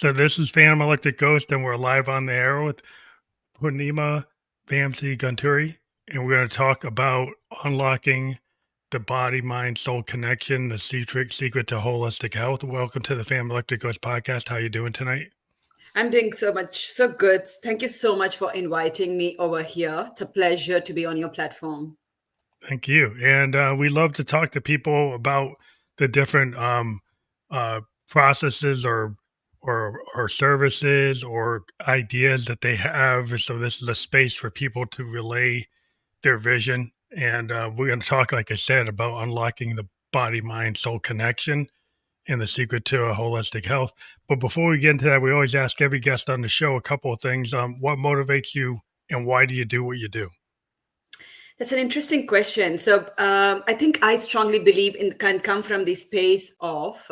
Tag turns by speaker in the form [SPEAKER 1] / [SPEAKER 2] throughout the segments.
[SPEAKER 1] So this is Phantom Electric Ghost, and we're live on the air with Poorniima Vamsi Gunturi, and we're going to talk about unlocking the body, mind, soul connection, the secret to holistic health. Welcome to the Phantom Electric Ghost podcast. How you doing tonight?
[SPEAKER 2] I'm doing so good. Thank you so much for inviting me over here. It's a pleasure to be on your platform.
[SPEAKER 1] Thank you. And we love to talk to people about the different uh, processes or services or ideas that they have. So this is a space for people to relay their vision. And we're going to talk, like I said, about unlocking the body, mind, soul connection and the secret to a holistic health. But before we get into that, we always ask every guest on the show a couple of things. What motivates you and why do you do what you do?
[SPEAKER 2] That's an interesting question. I think I strongly believe in can come from the space of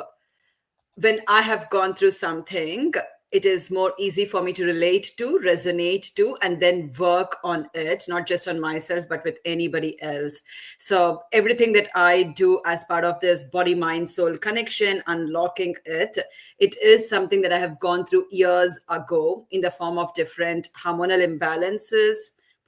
[SPEAKER 2] when I have gone through something, it is more easy for me to relate to, resonate to, and then work on it, not just on myself, but with anybody else. So everything that I do as part of this body, mind, soul connection, unlocking it, it is something that I have gone through years ago in the form of different hormonal imbalances,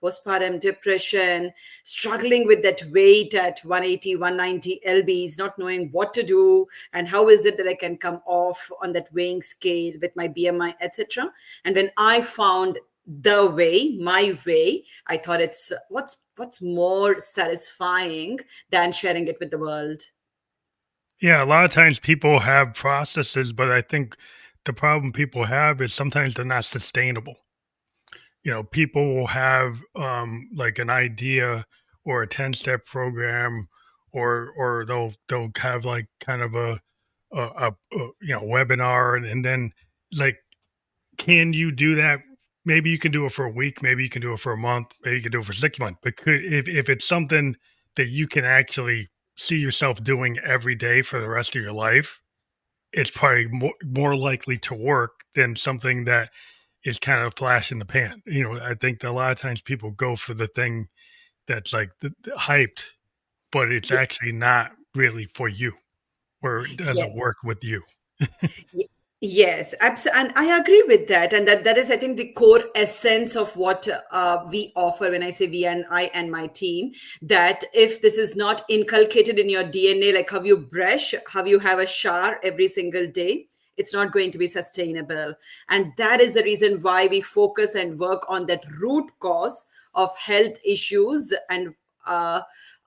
[SPEAKER 2] postpartum depression, struggling with that weight at 180, 190 lbs, not knowing what to do and how is it that I can come off on that weighing scale with my BMI, etc. And when I found the way, my way, I thought it's what's more satisfying than sharing it with the world.
[SPEAKER 1] Yeah, a lot of times people have processes, but I think the problem people have is sometimes they're not sustainable. People will have like an idea or a 10-step program or they'll have like kind of a webinar and then like can you do that? Maybe you can do it for a week, maybe you can do it for a month, maybe you can do it for 6 months. But if it's something that you can actually see yourself doing every day for the rest of your life, it's probably more likely to work than something that is kind of flash in the pan. I think that a lot of times people go for the thing that's like the hyped, but it's
[SPEAKER 2] Ye-
[SPEAKER 1] actually not really for you or it doesn't
[SPEAKER 2] Yes.
[SPEAKER 1] work with you.
[SPEAKER 2] Y- Yes, and I agree with that. And that is, I think, the core essence of what we offer when I say we and I and my team, that if this is not inculcated in your DNA, like how you brush, how you have a shower every single day, it's not going to be sustainable. And that is the reason why we focus and work on that root cause of health issues and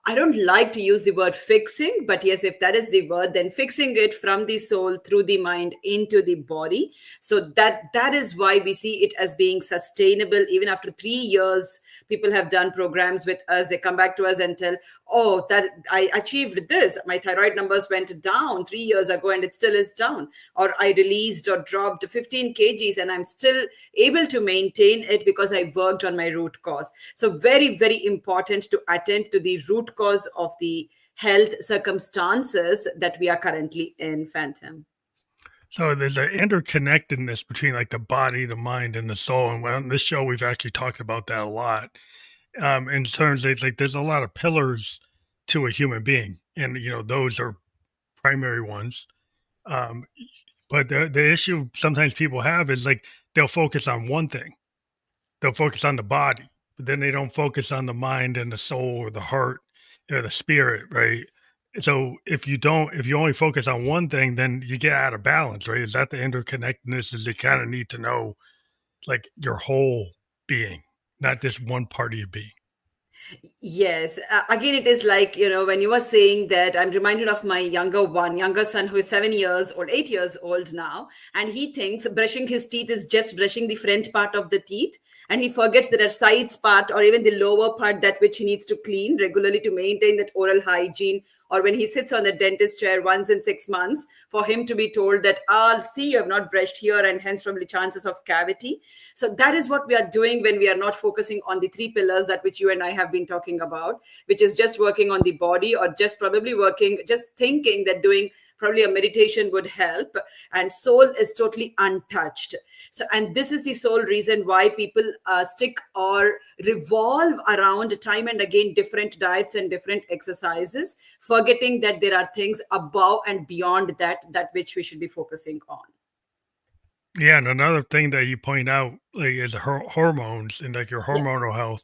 [SPEAKER 2] I don't like to use the word fixing, but yes, if that is the word, then fixing it from the soul through the mind into the body. So that is why we see it as being sustainable. Even after 3 years, people have done programs with us. They come back to us and tell, "Oh, that I achieved this. My thyroid numbers went down 3 years ago, and it still is down. Or I released or dropped 15 kgs, and I'm still able to maintain it because I worked on my root cause." So very, very important to attend to the root cause of the health circumstances that we are currently in, Phantom.
[SPEAKER 1] So there's an interconnectedness between like the body, the mind, and the soul. And on this show, we've actually talked about that a lot. In terms of like, there's a lot of pillars to a human being, and those are primary ones. Um, but the issue sometimes people have is like they'll focus on one thing. They'll focus on the body, but then they don't focus on the mind and the soul or the heart or the spirit, right? So if you only focus on one thing, then you get out of balance, right? Is that the interconnectedness? Is you kind of need to know like your whole being, not just one part of your being.
[SPEAKER 2] Yes. Again, it is like, when you were saying that, I'm reminded of my younger son who is 7 years old, 8 years old now. And he thinks brushing his teeth is just brushing the front part of the teeth. And he forgets that a sides part or even the lower part, that which he needs to clean regularly to maintain that oral hygiene. Or when he sits on the dentist chair once in 6 months, for him to be told that, see, you have not brushed here, and hence probably chances of cavity. So that is what we are doing when we are not focusing on the three pillars that which you and I have been talking about, which is just working on the body or just probably working, just thinking that doing probably a meditation would help, and soul is totally untouched. So, and this is the sole reason why people stick or revolve around time and again different diets and different exercises, forgetting that there are things above and beyond that which we should be focusing on.
[SPEAKER 1] Yeah, and another thing that you point out, like, is hormones and like your
[SPEAKER 2] Yeah,
[SPEAKER 1] hormonal health,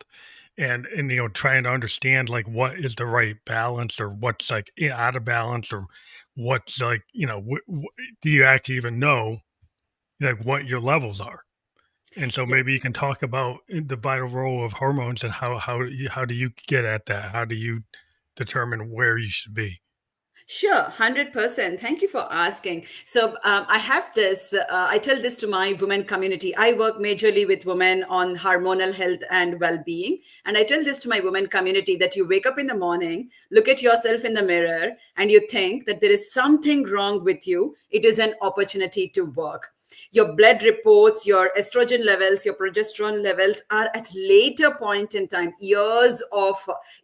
[SPEAKER 1] and trying to understand like what is the right balance or what's like out of balance or what's like do you actually even know like what your levels are? And so
[SPEAKER 2] yeah.
[SPEAKER 1] maybe you can talk about the vital role of hormones and how do you get at that? How do you determine where you should be?
[SPEAKER 2] Sure, 100%. Thank you for asking. So, I have this, I tell this to my women community. I work majorly with women on hormonal health and well being. And I tell this to my women community that you wake up in the morning, look at yourself in the mirror, and you think that there is something wrong with you. It is an opportunity to work. Your blood reports, your estrogen levels, your progesterone levels are at later point in time, years of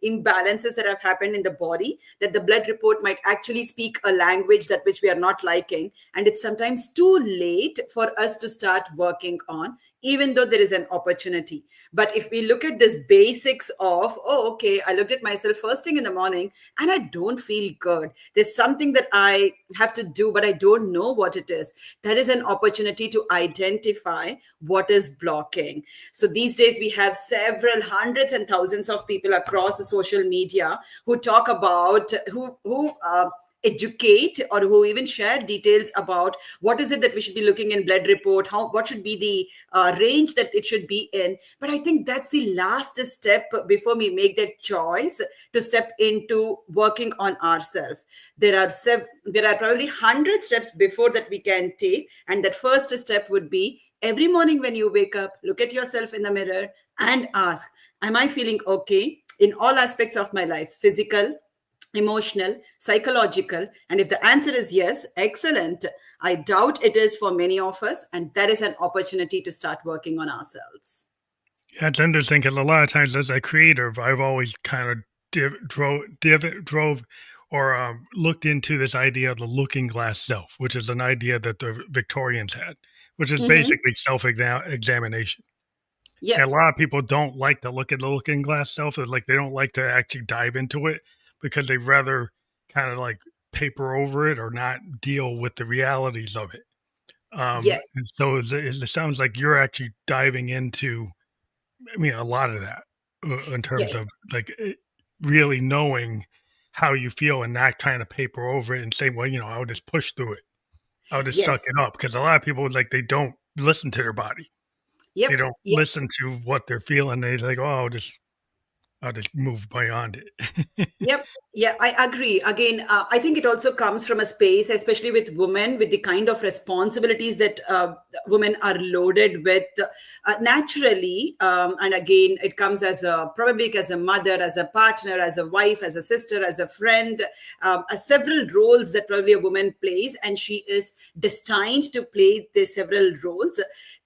[SPEAKER 2] imbalances that have happened in the body, that the blood report might actually speak a language that which we are not liking, and it's sometimes too late for us to start working on, even though there is an opportunity. But if we look at this basics of, oh, okay, I looked at myself first thing in the morning and I don't feel good, there's something that I have to do but I don't know what it is, that is an opportunity to identify what is blocking. So these days we have several hundreds and thousands of people across the social media who talk about who educate or who even share details about what is it that we should be looking in blood report, how what should be the range that it should be in. But I think that's the last step before we make that choice to step into working on ourselves. There are probably 100 steps before that we can take, and that first step would be every morning when you wake up, look at yourself in the mirror and ask, am I feeling okay in all aspects of my life, physical, emotional, psychological? And if the answer is yes, excellent. I doubt it is for many of us, and that is an opportunity to start working on ourselves.
[SPEAKER 1] Yeah, it's interesting because a lot of times as a creative, I've always kind of drove or looked into this idea of the looking glass self, which is an idea that the Victorians had, which is
[SPEAKER 2] Mm-hmm.
[SPEAKER 1] basically self examination. And a
[SPEAKER 2] Yep.
[SPEAKER 1] lot of people don't like to look at the looking glass self. Like they don't like to actually dive into it because they rather kind of like paper over it or not deal with the realities of it.
[SPEAKER 2] Yes.
[SPEAKER 1] And so it sounds like you're actually diving into, I mean, a lot of that in terms
[SPEAKER 2] Yes.
[SPEAKER 1] of like really knowing how you feel and not trying to paper over it and say, well, I'll just push through it. I'll just suck
[SPEAKER 2] Yes.
[SPEAKER 1] it up because a lot of people like they don't listen to their body. They
[SPEAKER 2] Yep.
[SPEAKER 1] don't listen to what they're feeling. They like, oh, I'll just move beyond it.
[SPEAKER 2] Yep. Yeah, I agree. Again, I think it also comes from a space, especially with women, with the kind of responsibilities that women are loaded with naturally. And again, it comes as probably as a mother, as a partner, as a wife, as a sister, as a friend, several roles that probably a woman plays, and she is destined to play the several roles.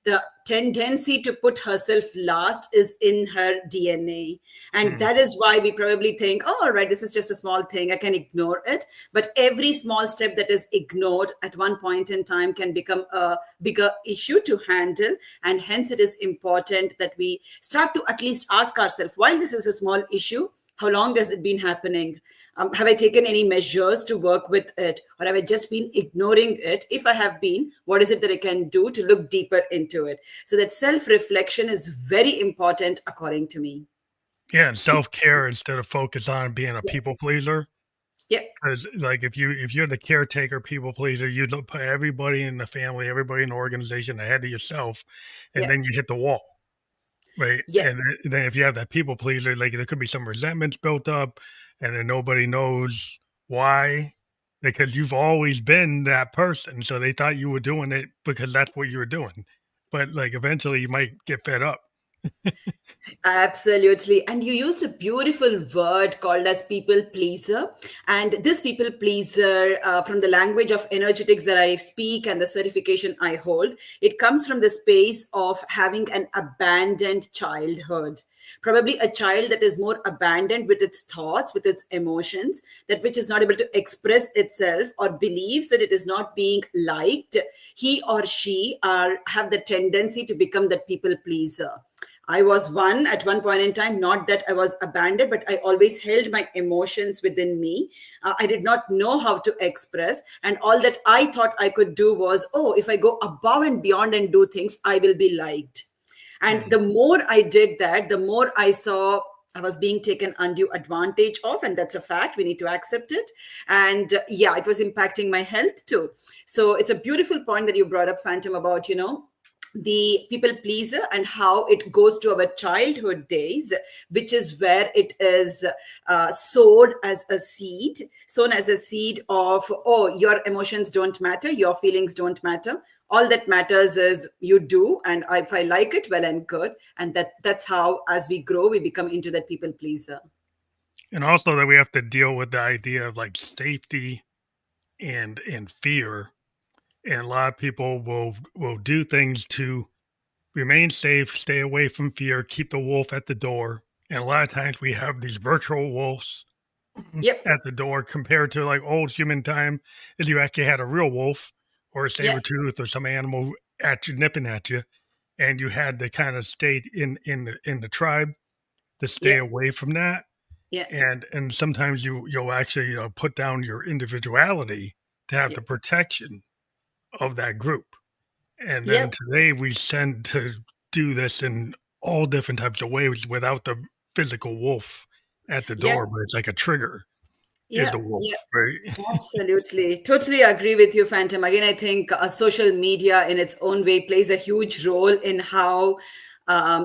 [SPEAKER 2] The tendency to put herself last is in her DNA. And
[SPEAKER 1] Mm.
[SPEAKER 2] that is why we probably think, oh, all right, this is just a small thing, I can ignore it. But every small step that is ignored at one point in time can become a bigger issue to handle. And hence, it is important that we start to at least ask ourselves, while this is a small issue, how long has it been happening? Have I taken any measures to work with it, or have I just been ignoring it? If I have been, what is it that I can do to look deeper into it? So that self reflection is very important, according to me.
[SPEAKER 1] Yeah, and self care instead of focus on being a
[SPEAKER 2] Yeah.
[SPEAKER 1] people pleaser.
[SPEAKER 2] Yeah.
[SPEAKER 1] Because like if you're the caretaker people pleaser, you don't put everybody in the family, everybody in the organization ahead of yourself, and
[SPEAKER 2] Yeah.
[SPEAKER 1] then you hit the wall. Right,
[SPEAKER 2] Yeah.
[SPEAKER 1] and then if you have that people pleaser, like, there could be some resentments built up, and then nobody knows why, because you've always been that person, so they thought you were doing it because that's what you were doing, but, like, eventually you might get fed up.
[SPEAKER 2] Absolutely. And you used a beautiful word called as people pleaser. And this people pleaser, from the language of energetics that I speak and the certification I hold, it comes from the space of having an abandoned childhood. Probably a child that is more abandoned with its thoughts, with its emotions, that which is not able to express itself or believes that it is not being liked. He or she have the tendency to become that people pleaser. I was one at one point in time, not that I was abandoned, but I always held my emotions within me. I did not know how to express. And all that I thought I could do was, oh, if I go above and beyond and do things, I will be liked. And
[SPEAKER 1] Mm.
[SPEAKER 2] the more I did that, the more I saw I was being taken undue advantage of, and that's a fact. We need to accept it. And yeah, it was impacting my health too. So it's a beautiful point that you brought up, Phantom, about, the people pleaser and how it goes to our childhood days, which is where it is sown as a seed of, oh, your emotions don't matter, your feelings don't matter. All that matters is you do, and if I like it, well and good. And that's how, as we grow, we become into that people pleaser.
[SPEAKER 1] And also that we have to deal with the idea of like safety and fear. And a lot of people will do things to remain safe, stay away from fear, keep the wolf at the door. And a lot of times we have these virtual wolves
[SPEAKER 2] Yep.
[SPEAKER 1] at the door compared to like old human time is you actually had a real wolf or a
[SPEAKER 2] Yeah.
[SPEAKER 1] saber tooth or some animal at you nipping at you, and you had to kind of stay in the tribe to stay
[SPEAKER 2] Yeah.
[SPEAKER 1] away from that.
[SPEAKER 2] Yeah.
[SPEAKER 1] And sometimes you'll actually put down your individuality to have
[SPEAKER 2] Yeah.
[SPEAKER 1] the protection of that group. And then
[SPEAKER 2] Yep.
[SPEAKER 1] today we tend to do this in all different types of ways without the physical wolf at the
[SPEAKER 2] Yeah.
[SPEAKER 1] door, but it's like a trigger is
[SPEAKER 2] Yeah.
[SPEAKER 1] the wolf,
[SPEAKER 2] Yeah.
[SPEAKER 1] right?
[SPEAKER 2] Absolutely. Totally agree with you, Phantom. Again, I think social media in its own way plays a huge role in how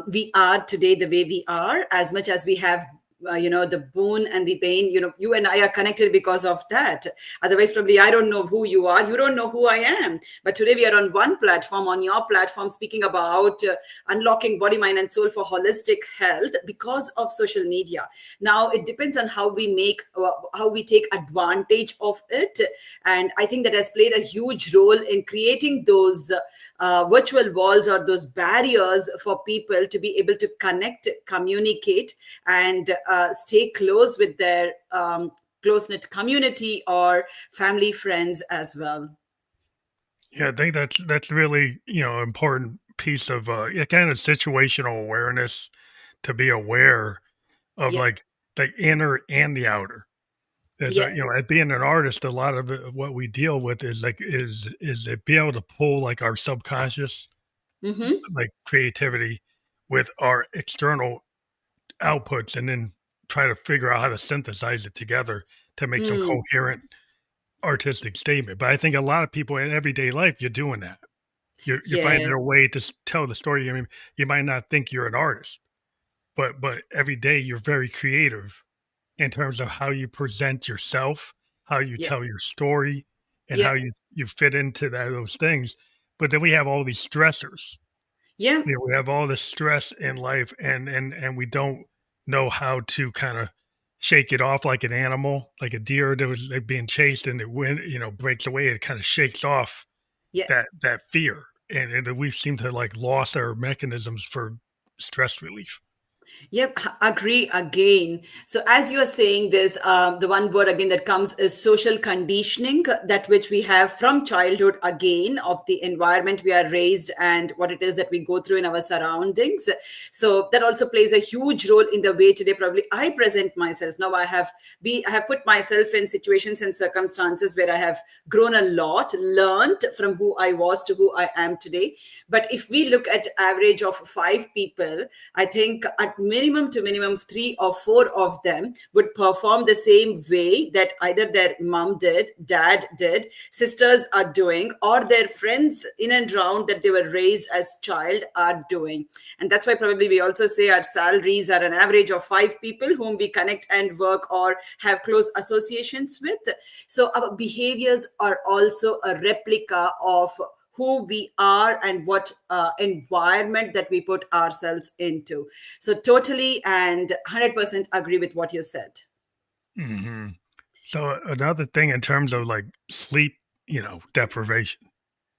[SPEAKER 2] we are today, the way we are, as much as we have. The boon and the pain, you and I are connected because of that. Otherwise, probably I don't know who you are. You don't know who I am. But today we are on one platform, on your platform, speaking about unlocking body, mind, and soul for holistic health because of social media. Now it depends on how we take advantage of it, and I think that has played a huge role in creating those virtual walls or those barriers for people to be able to connect, communicate, and stay close with their close knit community or family, friends as well.
[SPEAKER 1] Yeah, I think that's really important piece of yeah, kind of situational awareness to be aware of
[SPEAKER 2] Yeah,
[SPEAKER 1] like the inner and the outer. As
[SPEAKER 2] yeah,
[SPEAKER 1] as being an artist, a lot of what we deal with is like is to be able to pull like our subconscious
[SPEAKER 2] mm-hmm.
[SPEAKER 1] like creativity with our external outputs and then try to figure out how to synthesize it together to make some
[SPEAKER 2] Mm.
[SPEAKER 1] coherent artistic statement. But I think a lot of people in everyday life, you're doing that. You're finding
[SPEAKER 2] Yeah,
[SPEAKER 1] a way to tell the story. I mean, you might not think you're an artist, but every day you're very creative in terms of how you present yourself, how you
[SPEAKER 2] yeah,
[SPEAKER 1] tell your story, and
[SPEAKER 2] yeah,
[SPEAKER 1] how you fit into those things. But then we have all these stressors.
[SPEAKER 2] yeah,
[SPEAKER 1] We have all this stress in life, and we don't know how to kind of shake it off like an animal, like a deer that was like being chased and it went, breaks away. It kind of shakes off
[SPEAKER 2] yeah.
[SPEAKER 1] that fear, and we seem to like lost our mechanisms for stress relief.
[SPEAKER 2] Yep, agree again. So, as you are saying this, the one word again that comes is social conditioning, that which we have from childhood again, of the environment we are raised and what it is that we go through in our surroundings. So, that also plays a huge role in the way today, probably I present myself. Now, I have put myself in situations and circumstances where I have grown a lot, learned from who I was to who I am today. But if we look at average of five people, I think at minimum to minimum three or four of them would perform the same way that either their mom did, dad did, sisters are doing, or their friends in and around that they were raised as child are doing. And that's why probably we also say our salaries are an average of five people whom we connect and work or have close associations with. So our behaviors are also a replica of who we are and what environment that we put ourselves into. So totally and 100% agree with what you said.
[SPEAKER 1] Hmm. So another thing in terms of like sleep, deprivation,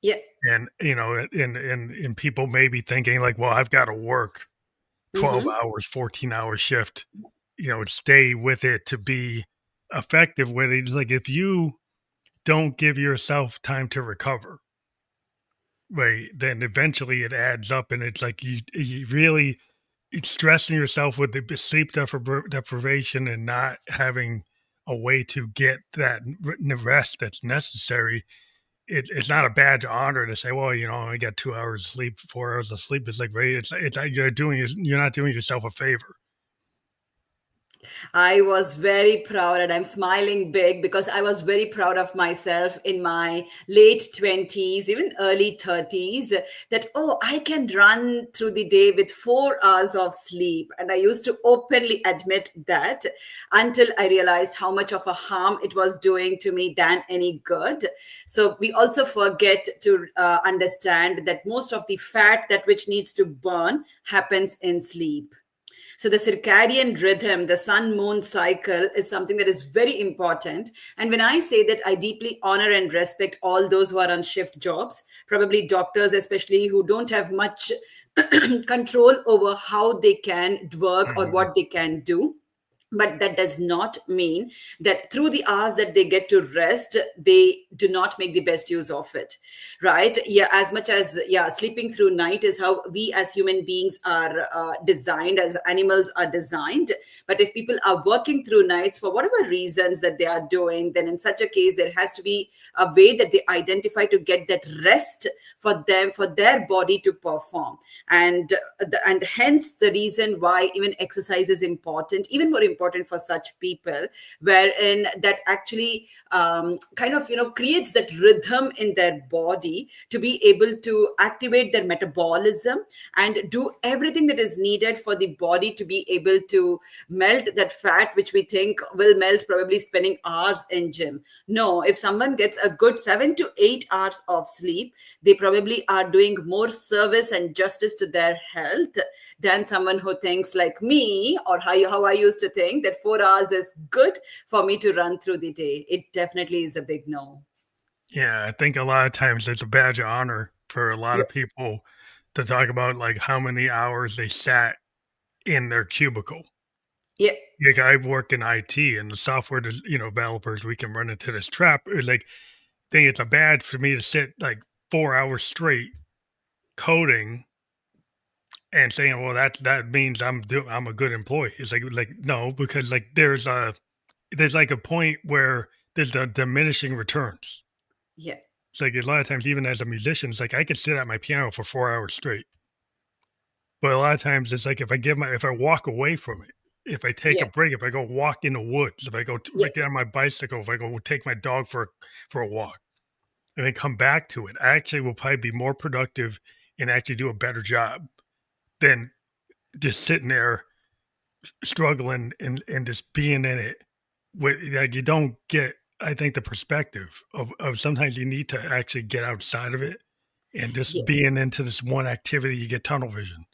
[SPEAKER 2] Yeah.
[SPEAKER 1] and and people may be thinking like, well, I've got to work 12
[SPEAKER 2] Mm-hmm.
[SPEAKER 1] hours, 14-hour shift, stay with it to be effective with it. It's like if you don't give yourself time to recover, right, then eventually it adds up and it's like you really it's stressing yourself with the sleep deprivation and not having a way to get that rest that's necessary. It's not a badge of honor to say, well, I got 2 hours of sleep, 4 hours of sleep. It's like, right. It's like you're not doing yourself a favor.
[SPEAKER 2] I was very proud, and I'm smiling big because I was very proud of myself in my late 20s, even early 30s, that, oh, I can run through the day with 4 hours of sleep. And I used to openly admit that until I realized how much of a harm it was doing to me than any good. So we also forget to understand that most of the fat that which needs to burn happens in sleep. So, the circadian rhythm, the sun moon cycle, is something that is very important. And when I say that, I deeply honor and respect all those who are on shift jobs, probably doctors, especially who don't have much control over how they can work or
[SPEAKER 1] Mhm.
[SPEAKER 2] what they can do. But that does not mean that through the hours that they get to rest, they do not make the best use of it, right? Yeah, as much as, yeah, sleeping through night is how we as human beings are designed, as animals are designed. But if people are working through nights for whatever reasons that they are doing, then in such a case, there has to be a way that they identify to get that rest for them, for their body to perform. And hence the reason why even exercise is important, even more important for such people, wherein that actually kind of creates that rhythm in their body to be able to activate their metabolism and do everything that is needed for the body to be able to melt that fat, which we think will melt probably spending hours in gym. No, if someone gets a good 7 to 8 hours of sleep, they probably are doing more service and justice to their health than someone who thinks like me, or how I used to think that 4 hours is good for me to run through the day. It definitely is a big no.
[SPEAKER 1] Yeah, I think a lot of times it's a badge of honor for a lot
[SPEAKER 2] Yeah.
[SPEAKER 1] of people to talk about like how many hours they sat in their cubicle.
[SPEAKER 2] Yeah.
[SPEAKER 1] Like I work in IT and the software, developers, we can run into this trap. It's like, think it's a badge for me to sit like 4 hours straight coding and saying, well, that means I'm a good employee. It's like no, because like there's like a point where there's the diminishing returns.
[SPEAKER 2] Yeah.
[SPEAKER 1] It's like a lot of times, even as a musician, it's like I could sit at my piano for 4 hours straight. But a lot of times it's like if I walk away from it, if I take a
[SPEAKER 2] Yeah.
[SPEAKER 1] break, if I go walk in the woods, if
[SPEAKER 2] Yeah.
[SPEAKER 1] I get on my bicycle, if I go take my dog for a walk and then come back to it, I actually will probably be more productive and actually do a better job than just sitting there struggling and just being in it. With like you don't get, I think, the perspective of sometimes you need to actually get outside of it and just
[SPEAKER 2] Yeah.
[SPEAKER 1] being into this one activity, you get tunnel vision.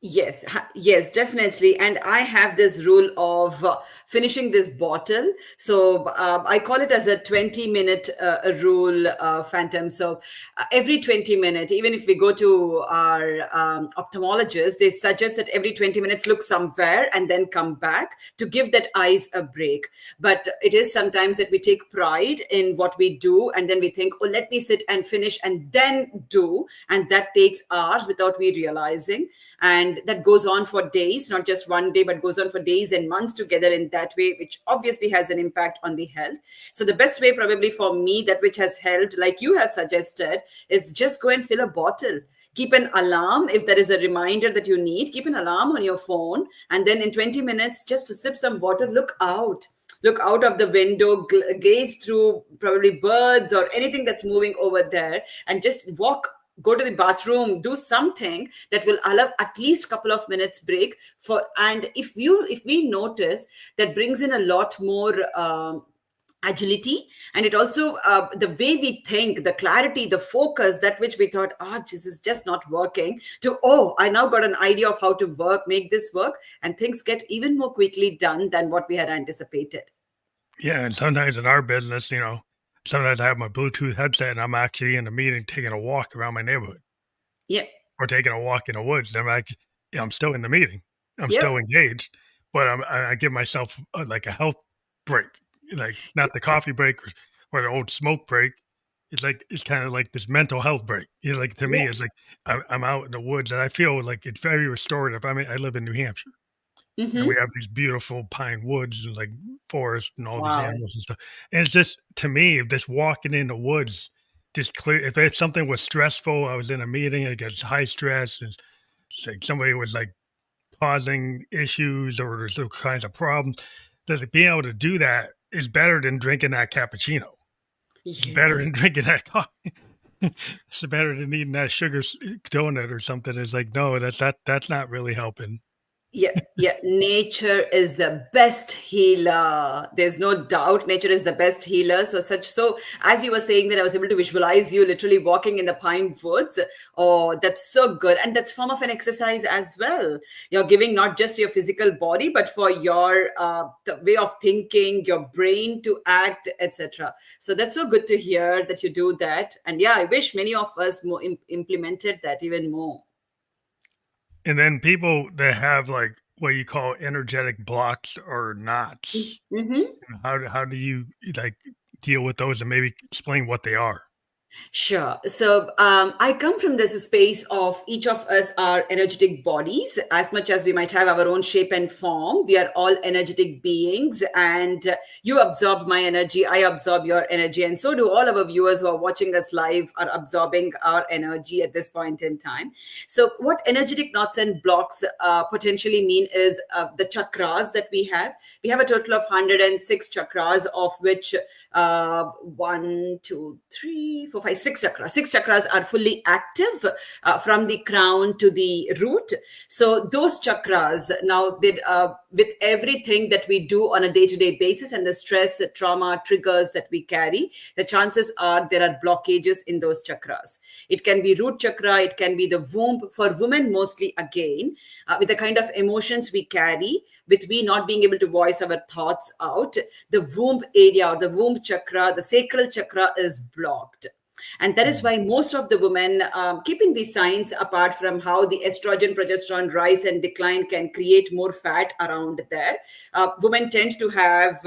[SPEAKER 2] Yes, yes, definitely. And I have this rule of finishing this bottle. So I call it as a 20-minute rule, Phantom. So every 20 minutes, even if we go to our ophthalmologist, they suggest that every 20 minutes look somewhere and then come back to give that eyes a break. But it is sometimes that we take pride in what we do and then we think, oh, let me sit and finish and then do. And that takes hours without we realizing, and that goes on for days, not just one day, but goes on for days and months together in that way, which obviously has an impact on the health. So the best way probably for me, that which has helped, like you have suggested, is just go and fill a bottle. Keep an alarm if there is a reminder that you need. Keep an alarm on your phone, and then in 20 minutes just to sip some water, look out of the window, gaze through probably birds or anything that's moving over there, and just walk, go to the bathroom, do something that will allow at least a couple of minutes break for. And if we notice, that brings in a lot more agility, and it also the way we think, the clarity, the focus, that which we thought, oh, this is just not working, to, oh, I now got an idea of how to make this work, and things get even more quickly done than what we had anticipated.
[SPEAKER 1] Yeah, and sometimes in our business, sometimes I have my Bluetooth headset and I'm actually in a meeting taking a walk around my neighborhood
[SPEAKER 2] Yeah.
[SPEAKER 1] or taking a walk in the woods. And I'm still in the meeting. I'm still
[SPEAKER 2] Yep.
[SPEAKER 1] engaged, but I give myself like a health break, like not the coffee break or the old smoke break. it's kind of like this mental health break. Like to me,
[SPEAKER 2] Yeah.
[SPEAKER 1] it's like I'm out in the woods and I feel like it's very restorative. I mean, I live in New Hampshire and we
[SPEAKER 2] Hmm.
[SPEAKER 1] have these beautiful pine woods and like forest and all these
[SPEAKER 2] Wow.
[SPEAKER 1] animals and stuff. And it's just to me, just walking in the woods, just clear. If it's something was stressful, I was in a meeting, I got high stress, and it's like somebody was like causing issues or there's all kinds of problems. That like, being able to do that is better than drinking that cappuccino. It's better
[SPEAKER 2] Yes.
[SPEAKER 1] than drinking that coffee. It's better than eating that donut or something. It's like, no, that's not really helping.
[SPEAKER 2] Yeah, yeah. Nature is the best healer. There's no doubt nature is the best healer. So as you were saying that I was able to visualize you literally walking in the pine woods. Oh, that's so good. And that's form of an exercise as well. You're giving not just your physical body, but for your the way of thinking, your brain to act, etc. So that's so good to hear that you do that. And yeah, I wish many of us more implemented that even more.
[SPEAKER 1] And then people that have like what you call energetic blocks or knots,
[SPEAKER 2] Mm-hmm.
[SPEAKER 1] how do you like deal with those and maybe explain what they are?
[SPEAKER 2] Sure. So I come from this space of each of us are energetic bodies. As much as we might have our own shape and form, we are all energetic beings. And you absorb my energy, I absorb your energy. And so do all our viewers who are watching us live are absorbing our energy at this point in time. So, what energetic knots and blocks potentially mean is the chakras that we have. We have a total of 106 chakras, of which one, two, three, four, five, six chakras. Six chakras are fully active from the crown to the root. So those chakras now, with everything that we do on a day-to-day basis and the stress, trauma, triggers that we carry, the chances are there are blockages in those chakras. It can be root chakra, it can be the womb for women mostly again, with the kind of emotions we carry, with we not being able to voice our thoughts out, the womb area or the womb chakra, the sacral chakra is blocked. And that is
[SPEAKER 1] Mm.
[SPEAKER 2] why most of the women, keeping these signs apart from how the estrogen, progesterone rise and decline can create more fat around there, women tend to have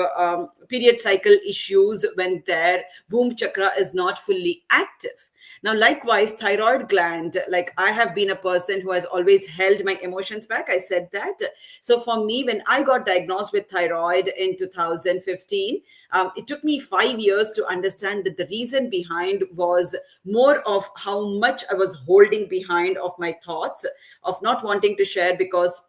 [SPEAKER 2] period cycle issues when their womb chakra is not fully active. Now, likewise, thyroid gland, like I have been a person who has always held my emotions back. I said that. So for me, when I got diagnosed with thyroid in 2015, it took me 5 years to understand that the reason behind was more of how much I was holding behind of my thoughts, of not wanting to share because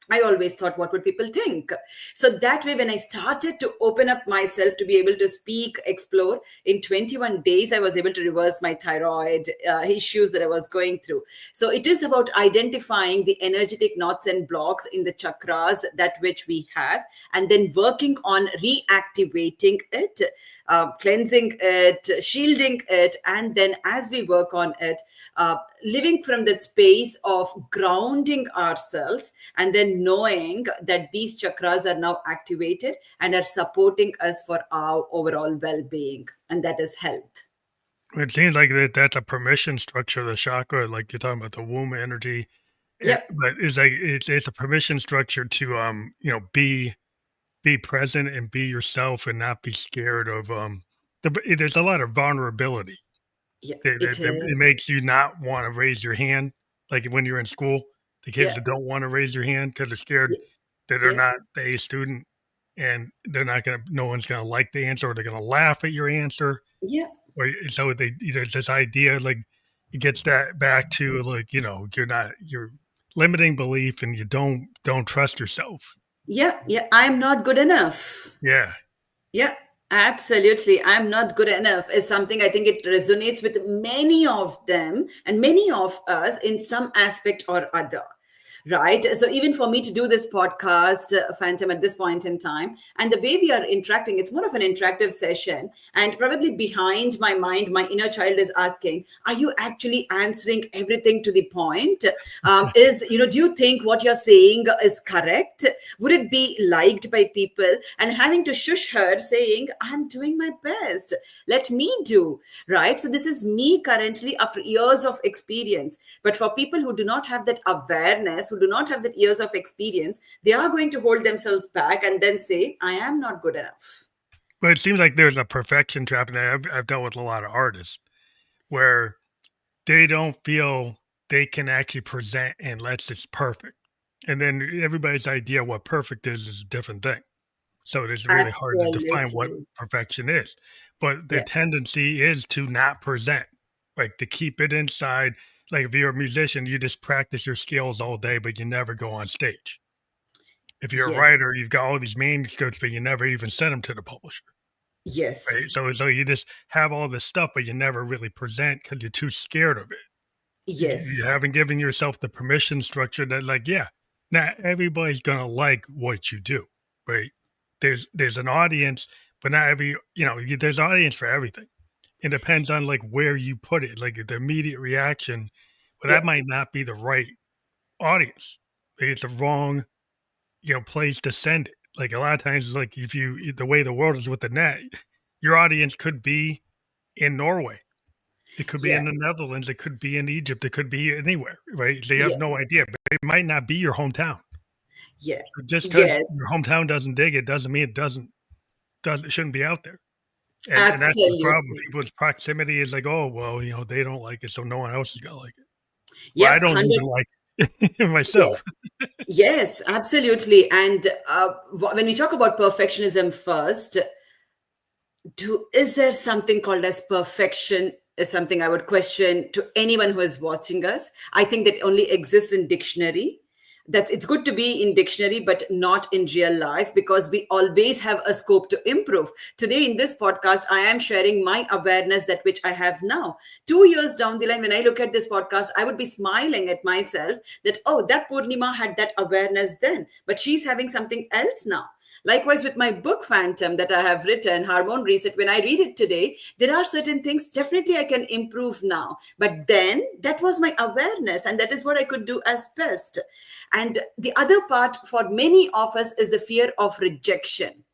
[SPEAKER 2] I always thought, what would people think? So that way, when I started to open up myself to be able to speak, explore, in 21 days, I was able to reverse my thyroid issues that I was going through. So it is about identifying the energetic knots and blocks in the chakras that which we have, and then working on reactivating it, cleansing it, shielding it, and then as we work on it, living from that space of grounding ourselves and then knowing that these chakras are now activated and are supporting us for our overall well-being, and that is health.
[SPEAKER 1] It seems like that's a permission structure, the chakra, like you're talking about the womb energy.
[SPEAKER 2] Yep.
[SPEAKER 1] But it's like it's a permission structure to be present and be yourself and not be scared of there's a lot of vulnerability.
[SPEAKER 2] Yeah,
[SPEAKER 1] That
[SPEAKER 2] it is.
[SPEAKER 1] it makes you not wanna raise your hand, like, when you're in school, the kids
[SPEAKER 2] Yeah.
[SPEAKER 1] that don't wanna raise their hand because 'cause they're scared
[SPEAKER 2] Yeah.
[SPEAKER 1] that they're
[SPEAKER 2] Yeah.
[SPEAKER 1] not the A student, and they're not gonna no one's gonna like the answer, or they're gonna laugh at your answer,
[SPEAKER 2] Yeah.
[SPEAKER 1] or so there's this idea, like, it gets that back to, like, you're limiting belief and you don't trust yourself.
[SPEAKER 2] Yeah. Yeah. I'm not good enough.
[SPEAKER 1] Yeah.
[SPEAKER 2] Yeah, absolutely. I'm not good enough is something I think it resonates with many of them and many of us in some aspect or other. Right. So even for me to do this podcast, Phantom, at this point in time, and the way we are interacting, it's more of an interactive session. And probably behind my mind, my inner child is asking, are you actually answering everything to the point? Do you think what you're saying is correct? Would it be liked by people? And having to shush her saying, I'm doing my best. Let me do. Right. So this is me currently after years of experience. But for people who do not have that awareness, who do not have that years of experience, they are going to hold themselves back and then say, I am not good enough.
[SPEAKER 1] But it seems like there's a perfection trap, and I've dealt with a lot of artists where they don't feel they can actually present unless it's perfect. And then everybody's idea of what perfect is a different thing. So it is really hard to define what
[SPEAKER 2] Absolutely.
[SPEAKER 1] perfection is. But the
[SPEAKER 2] Yeah.
[SPEAKER 1] tendency is to not present, like to keep it inside. Like if you're a musician, you just practice your skills all day, but you never go on stage. If you're a
[SPEAKER 2] Yes.
[SPEAKER 1] writer, you've got all these manuscripts, but you never even send them to the publisher. Right?
[SPEAKER 2] Yes.
[SPEAKER 1] So you just have all this stuff, but you never really present because you're too scared of it. You
[SPEAKER 2] Yes.
[SPEAKER 1] haven't given yourself the permission structure that, like, yeah, not everybody's gonna like what you do, right? There's an audience, but not every there's audience for everything. It depends on like where you put it, like the immediate reaction. But
[SPEAKER 2] Yeah.
[SPEAKER 1] that might not be the right audience. Maybe it's the wrong place to send it. Like a lot of times, like if you the way the world is with the net, your audience could be in Norway. It could be
[SPEAKER 2] Yeah.
[SPEAKER 1] in the Netherlands, it could be in Egypt, it could be anywhere, right? They have
[SPEAKER 2] Yeah.
[SPEAKER 1] no idea, but it might not be your hometown.
[SPEAKER 2] Yeah.
[SPEAKER 1] So just because
[SPEAKER 2] Yes.
[SPEAKER 1] your hometown doesn't dig it doesn't mean it shouldn't be out there. And that's the problem.
[SPEAKER 2] Absolutely.
[SPEAKER 1] People's proximity is like, "Oh, well, they don't like it, so no one else is gonna like it." Well, I
[SPEAKER 2] Yep.
[SPEAKER 1] don't
[SPEAKER 2] 100.
[SPEAKER 1] even like it myself.
[SPEAKER 2] Yes. Yes, absolutely. And when we talk about perfectionism first, is there something called as perfection is something I would question to anyone who is watching us. I think that only exists in dictionary. That it's good to be in dictionary but not in real life, because we always have a scope to improve. Today in this podcast I am sharing my awareness, that which I have now. 2 years down the line, when I look at this podcast, I would be smiling at myself that, oh, that Poorniima had that awareness then, but she's having something else now. Likewise, with my book Phantom that I have written, Hormone Reset, when I read it today, there are certain things definitely I can improve now. But then that was my awareness, and that is what I could do as best. And the other part for many of us is the fear of rejection.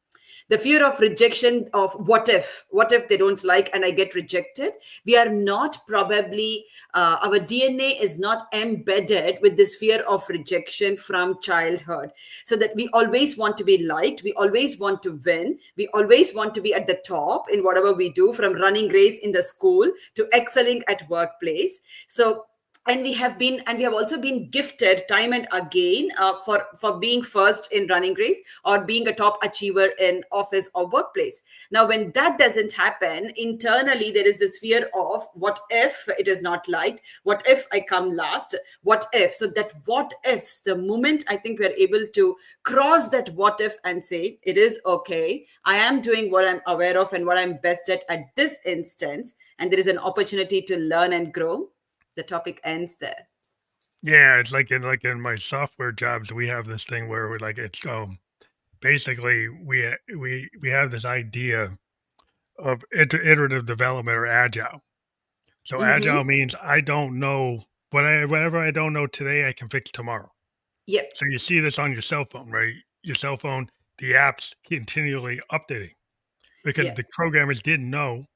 [SPEAKER 2] The fear of rejection of what if they don't like and I get rejected. We are not probably our DNA is not embedded with this fear of rejection from childhood, so that we always want to be liked, we always want to win, we always want to be at the top in whatever we do, from running race in the school to excelling at workplace. So, and we have also been gifted time and again for being first in running race or being a top achiever in office or workplace. Now when that doesn't happen, internally there is this fear of, what if it is not liked, what if I come last, what if. So that what ifs, the moment I think we are able to cross that what if and say it is okay, I am doing what I'm aware of and what I'm best at this instance, and there is an opportunity to learn and grow, the topic ends there.
[SPEAKER 1] Yeah, it's like in my software jobs, we have this thing where we're like it's basically we have this idea of iterative development or agile. So
[SPEAKER 2] Mm-hmm.
[SPEAKER 1] agile means I don't know whatever I don't know today, I can fix tomorrow.
[SPEAKER 2] Yep.
[SPEAKER 1] So you see this on your cell phone, right? Your cell phone, the apps continually updating because
[SPEAKER 2] Yeah.
[SPEAKER 1] the programmers didn't know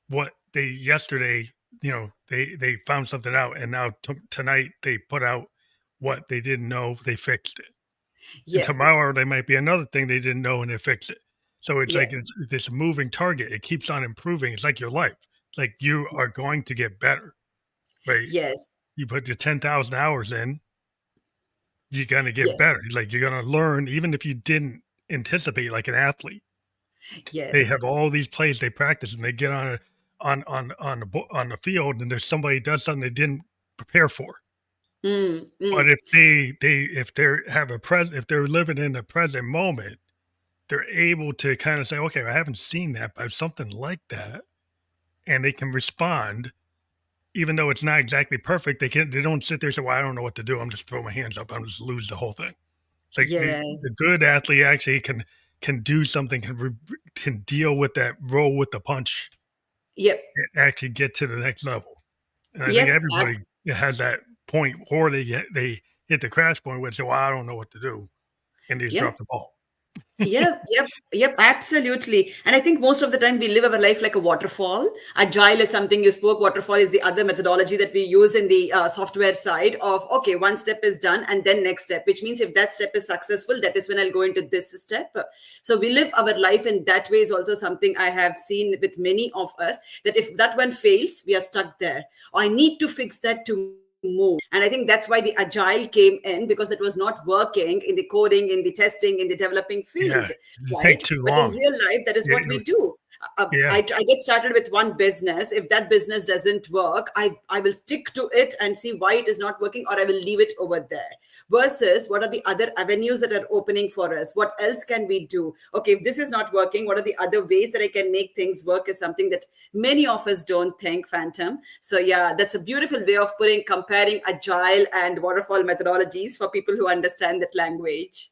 [SPEAKER 1] what they yesterday, they found something out, and now tonight they put out what they didn't know, they fixed it. And
[SPEAKER 2] Yeah.
[SPEAKER 1] tomorrow there might be another thing they didn't know and they fix it. So it's
[SPEAKER 2] Yeah.
[SPEAKER 1] like it's this moving target. It keeps on improving. It's like your life. Like you are going to get better, right?
[SPEAKER 2] Yes.
[SPEAKER 1] You put your 10,000 hours in, you're gonna get
[SPEAKER 2] Yes.
[SPEAKER 1] better. Like, you're gonna learn even if you didn't anticipate, like an athlete. They
[SPEAKER 2] Yes.
[SPEAKER 1] have all these plays they practice, and they get on the field, and there's somebody does something they didn't prepare for.
[SPEAKER 2] Mm,
[SPEAKER 1] But
[SPEAKER 2] mm.
[SPEAKER 1] if if they're living in the present moment, they're able to kinda say, "Okay, I haven't seen that, but something like that," and they can respond even though it's not exactly perfect. They don't sit there and say, "Well, I don't know what to do. I'm just throw my hands up. I'm just lose the whole thing." It's like
[SPEAKER 2] Yeah.
[SPEAKER 1] the good athlete actually can do something, can deal with that, roll with the punch,
[SPEAKER 2] Yep.
[SPEAKER 1] and actually get to the next level. And I think
[SPEAKER 2] Yep.
[SPEAKER 1] everybody has that point, or they hit the crash point where they say, "Well, I don't know what to do," and they just
[SPEAKER 2] Yeah.
[SPEAKER 1] drop the ball.
[SPEAKER 2] Yep, absolutely. And I think most of the time we live our life like a waterfall. Agile is something you spoke. Waterfall is the other methodology that we use in the software side of, okay, one step is done and then next step, which means if that step is successful, that is when I'll go into this step. So we live our life in that way is also something I have seen with many of us, that if that one fails, we are stuck there. Or I need to fix that to move. And I think that's why the agile came in, because it was not working in the coding, in the testing, in the developing field,
[SPEAKER 1] Yeah, it
[SPEAKER 2] right?
[SPEAKER 1] take too
[SPEAKER 2] But in
[SPEAKER 1] long.
[SPEAKER 2] real life, that is
[SPEAKER 1] Yeah,
[SPEAKER 2] what we do.
[SPEAKER 1] yeah,
[SPEAKER 2] I get started with one business. If that business doesn't work, I will stick to it and see why it is not working, or I will leave it over there. Versus, what are the other avenues that are opening for us? What else can we do? Okay, if this is not working, what are the other ways that I can make things work? Is something that many of us don't think, Phantom. So yeah, that's a beautiful way of comparing agile and waterfall methodologies for people who understand that language.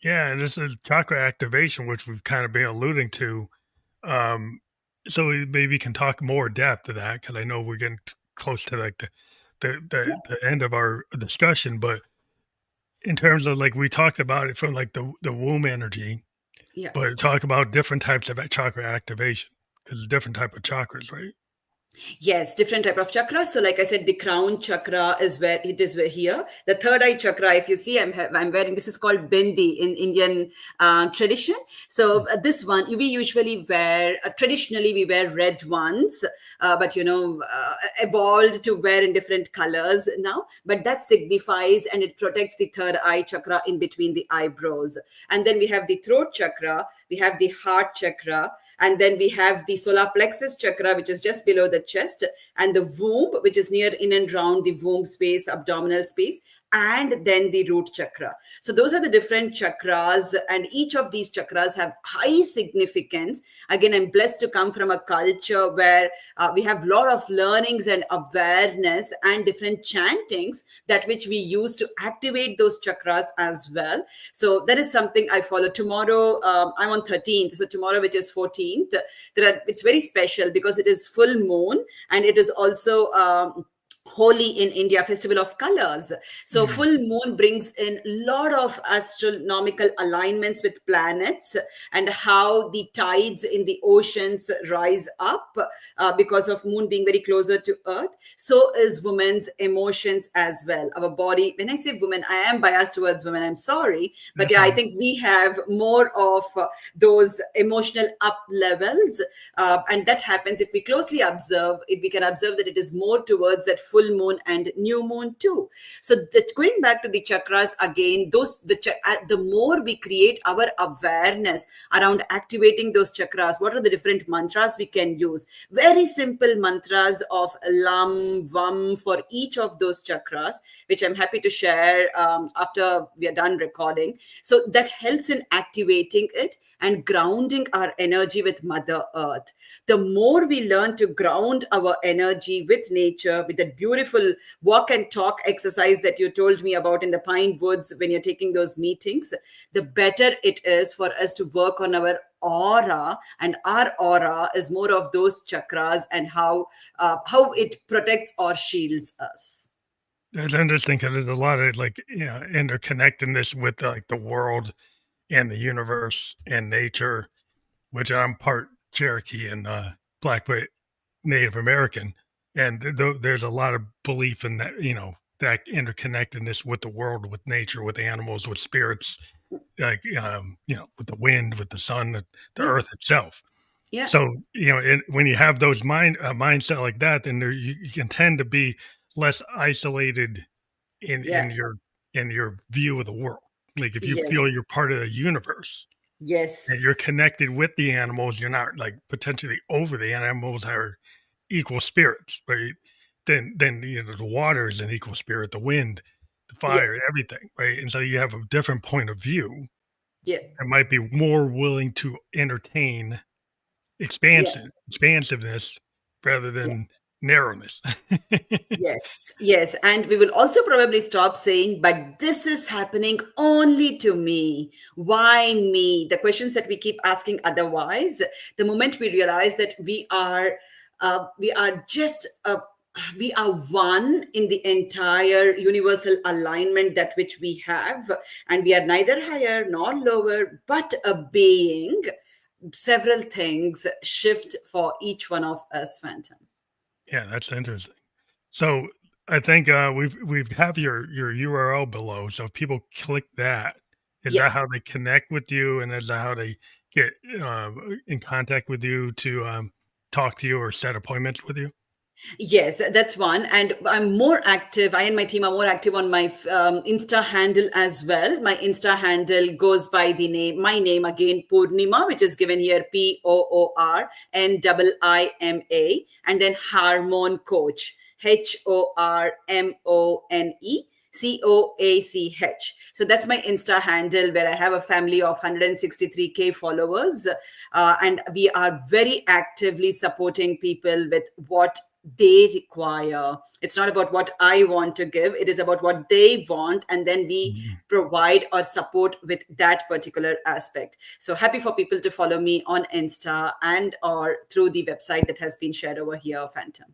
[SPEAKER 1] yeah. And this is chakra activation, which we've kind of been alluding to. Um, so we maybe can talk more depth to that because I know we're getting close to like the end of our discussion. But in terms of like we talked about it from like the womb energy,
[SPEAKER 2] Yeah.
[SPEAKER 1] but talk about different types of chakra activation because different type of chakras, right?
[SPEAKER 2] Yes, different type of chakras. So, like I said, the crown chakra is where it is here. The third eye chakra, if you see, I'm wearing, this is called bindi in Indian tradition. So this one we usually wear. Traditionally, we wear red ones, but evolved to wear in different colors now. But that signifies and it protects the third eye chakra in between the eyebrows. And then we have the throat chakra. We have the heart chakra. And then we have the solar plexus chakra, which is just below the chest, and the womb, which is near in and round the womb space, abdominal space, and then the root chakra. So those are the different chakras, and each of these chakras have high significance. Again, I'm blessed to come from a culture where we have a lot of learnings and awareness and different chantings that which we use to activate those chakras as well. So that is something I follow. Tomorrow, I'm on 13th. So tomorrow, which is 14th, it's very special because it is full moon, and it is also Holi in India, festival of colors. So
[SPEAKER 1] Mm.
[SPEAKER 2] full moon brings in a lot of astronomical alignments with planets, and how the tides in the oceans rise up because of moon being very closer to earth. So is women's emotions as well. Our body, when I say women, I am biased towards women, I'm sorry, but
[SPEAKER 1] That's
[SPEAKER 2] yeah, I
[SPEAKER 1] fine.
[SPEAKER 2] think we have more of those emotional up levels, and that happens if we closely observe it. We can observe that it is more towards that full moon and new moon too. So going back to the chakras again, the more we create our awareness around activating those chakras, what are the different mantras we can use? Very simple mantras of lam, vam for each of those chakras, which I'm happy to share after we are done recording. So that helps in activating it and grounding our energy with Mother Earth. The more we learn to ground our energy with nature, with that beautiful walk and talk exercise that you told me about in the pine woods when you're taking those meetings, the better it is for us to work on our aura. And our aura is more of those chakras, and how it protects or shields us.
[SPEAKER 1] That's interesting because there's a lot of like interconnectedness with like the world and the universe and nature, which I'm part Cherokee and Blackfoot Native American, and there's a lot of belief in that, that interconnectedness with the world, with nature, with animals, with spirits, like with the wind, with the sun, the
[SPEAKER 2] Yeah,
[SPEAKER 1] earth itself.
[SPEAKER 2] yeah,
[SPEAKER 1] So when you have those mindset like that, then you can tend to be less isolated in
[SPEAKER 2] yeah,
[SPEAKER 1] your view of the world. Like if you feel
[SPEAKER 2] yes,
[SPEAKER 1] you're part of the universe and you're
[SPEAKER 2] yes,
[SPEAKER 1] connected with the animals, you're not like potentially over the animals are equal spirits, right? Then the water is an equal spirit, the wind, the
[SPEAKER 2] yeah,
[SPEAKER 1] fire, everything, right? And so you have a different point of view
[SPEAKER 2] yeah,
[SPEAKER 1] and might be more willing to entertain
[SPEAKER 2] yeah.
[SPEAKER 1] expansiveness rather
[SPEAKER 2] Yeah.
[SPEAKER 1] than narrowness.
[SPEAKER 2] Yes, yes. And we will also probably stop saying, but this is happening only to me. Why me? The questions that we keep asking otherwise, the moment we realize that we are just we are one in the entire universal alignment that which we have, and we are neither higher nor lower, but a being. Several things shift for each one of us, Phantom.
[SPEAKER 1] Yeah, that's interesting. So I think we've have your URL below. So if people click that, is
[SPEAKER 2] Yeah.
[SPEAKER 1] that how they connect with you, and is that how they get in contact with you to talk to you or set appointments with you?
[SPEAKER 2] Yes, that's one. And I'm more active. I and my team are more active on my Insta handle as well. My Insta handle goes by the name, my name again, Poorniima, which is given here Poornima, and then Hormone Coach, HORMONE COACH. So that's my Insta handle, where I have a family of 163K followers. And we are very actively supporting people with what they require. It's not about what I want to give, it is about what they want, and then we
[SPEAKER 1] Mhm.
[SPEAKER 2] provide or support with that particular aspect. So happy for people to follow me on Insta and or through the website that has been shared over here, Phantom.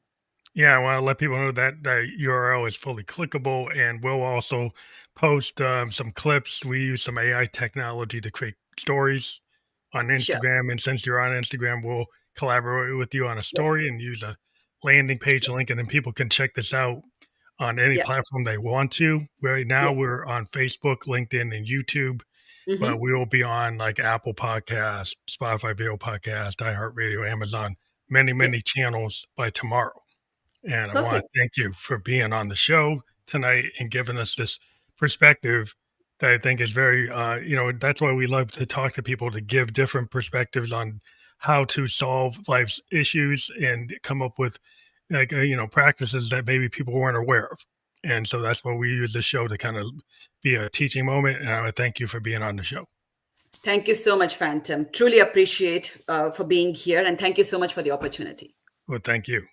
[SPEAKER 1] Yeah, I want to let people know that the URL is fully clickable, and we'll also post some clips. We use some AI technology to create stories on
[SPEAKER 2] Sure.
[SPEAKER 1] Instagram, and since you're on Instagram, we'll collaborate with you on a
[SPEAKER 2] Yes.
[SPEAKER 1] story and use a landing page link, and then people can check this out on any
[SPEAKER 2] Yeah.
[SPEAKER 1] platform they want to. Right now,
[SPEAKER 2] Yeah.
[SPEAKER 1] we're on Facebook, LinkedIn, and YouTube, but
[SPEAKER 2] Mm-hmm.
[SPEAKER 1] we will be on like Apple Podcast, Spotify Video Podcast, iHeartRadio, Amazon, many,
[SPEAKER 2] Yeah.
[SPEAKER 1] many channels by tomorrow. And I want
[SPEAKER 2] Perfect.
[SPEAKER 1] to thank you for being on the show tonight and giving us this perspective that I think is very, that's why we love to talk to people, to give different perspectives on how to solve life's issues and come up with like, practices that maybe people weren't aware of. And so that's why we use the show to kind of be a teaching moment. And I would thank you for being on the show.
[SPEAKER 2] Thank you so much, Phantom. Truly appreciate for being here, and thank you so much for the opportunity.
[SPEAKER 1] Well, thank you.